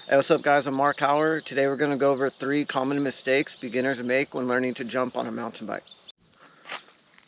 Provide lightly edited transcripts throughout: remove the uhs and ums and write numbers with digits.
Hey, what's up guys, I'm Mark Howard. Today we're going to go over 3 common mistakes beginners make when learning to jump on a mountain bike.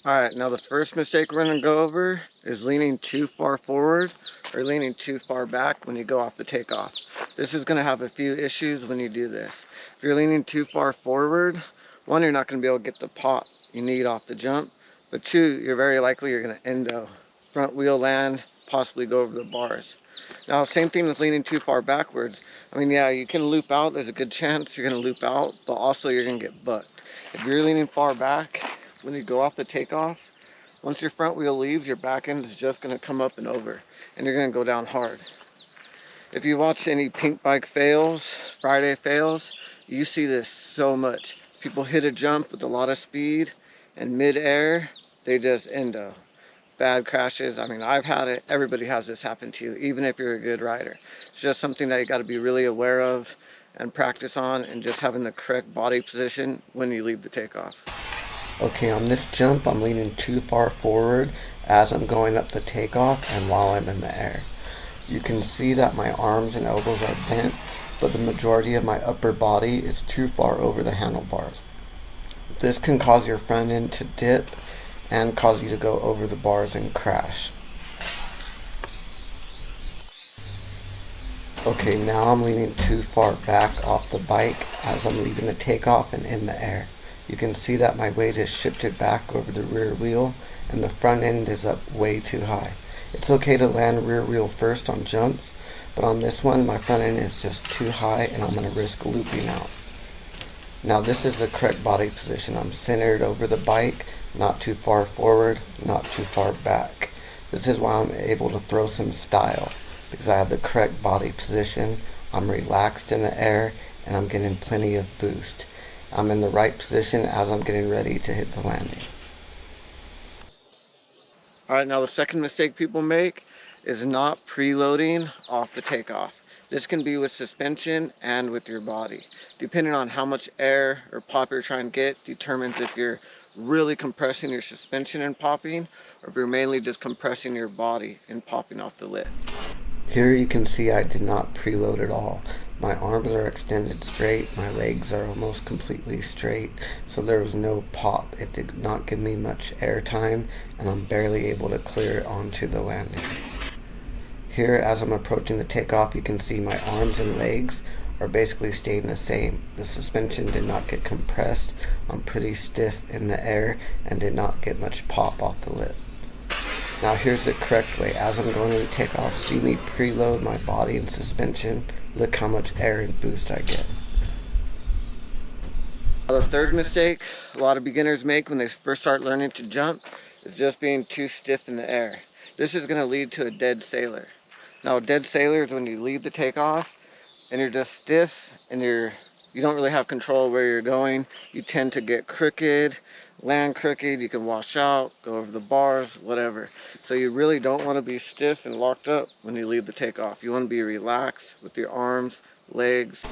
Alright, now the first mistake we're going to go over is leaning too far forward or leaning too far back when you go off the takeoff. This is going to have a few issues when you do this. If you're leaning too far forward, one, you're not going to be able to get the pop you need off the jump, but two, you're very likely you're going to endo, front wheel land, possibly go over the bars. Now, same thing with leaning too far backwards. I mean, yeah, you can loop out. There's a good chance you're going to loop out, but also you're going to get bucked. If you're leaning far back, when you go off the takeoff, once your front wheel leaves, your back end is just going to come up and over, and you're going to go down hard. If you watch any pink bike fails, Friday fails, you see this so much. People hit a jump with a lot of speed, and mid-air, they just endo. Bad crashes. I mean, I've had it. Everybody has this happen to you, even if you're a good rider. It's just something that you got to be really aware of and practice on, and just having the correct body position when you leave the takeoff. Okay, on this jump, I'm leaning too far forward as I'm going up the takeoff and while I'm in the air. You can see that my arms and elbows are bent, but the majority of my upper body is too far over the handlebars. This can cause your front end to dip and cause you to go over the bars and crash. Okay, now I'm leaning too far back off the bike as I'm leaving the takeoff and in the air. You can see that my weight is shifted back over the rear wheel and the front end is up way too high. It's okay to land rear wheel first on jumps, but on this one my front end is just too high and I'm going to risk looping out. Now this is the correct body position. I'm centered over the bike, not too far forward, not too far back. This is why I'm able to throw some style, because I have the correct body position. I'm relaxed in the air and I'm getting plenty of boost. I'm in the right position as I'm getting ready to hit the landing. Alright, now the second mistake people make is not preloading off the takeoff. This can be with suspension and with your body. Depending on how much air or pop you're trying to get determines if you're really compressing your suspension and popping, or if you're mainly just compressing your body and popping off the lip. Here you can see I did not preload at all. My arms are extended straight, my legs are almost completely straight, so there was no pop. It did not give me much air time, and I'm barely able to clear onto the landing. Here, as I'm approaching the takeoff, you can see my arms and legs are basically staying the same. The suspension did not get compressed. I'm pretty stiff in the air and did not get much pop off the lip. Now here's the correct way. As I'm going to take off, see me preload my body and suspension. Look how much air and boost I get. The third mistake a lot of beginners make when they first start learning to jump is just being too stiff in the air. This is going to lead to a dead sailor. Now, a dead sailor is when you leave the takeoff and you're just stiff and you don't really have control of where you're going. You tend to get crooked, land crooked, you can wash out, go over the bars, whatever. So you really don't want to be stiff and locked up when you leave the takeoff. You want to be relaxed with your arms, legs.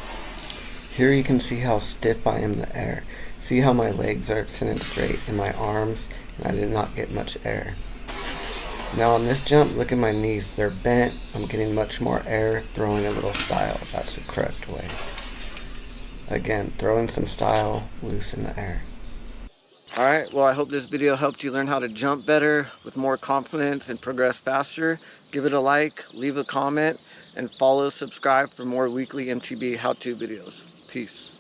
Here you can see how stiff I am in the air. See how my legs are extended straight and my arms, and I did not get much air. Now on this jump, look at my knees. They're bent. I'm getting much more air, throwing a little style. That's the correct way. Again, throwing some style, loose in the air. Alright, well I hope this video helped you learn how to jump better with more confidence and progress faster. Give it a like, leave a comment, and follow, subscribe for more weekly MTB how-to videos. Peace.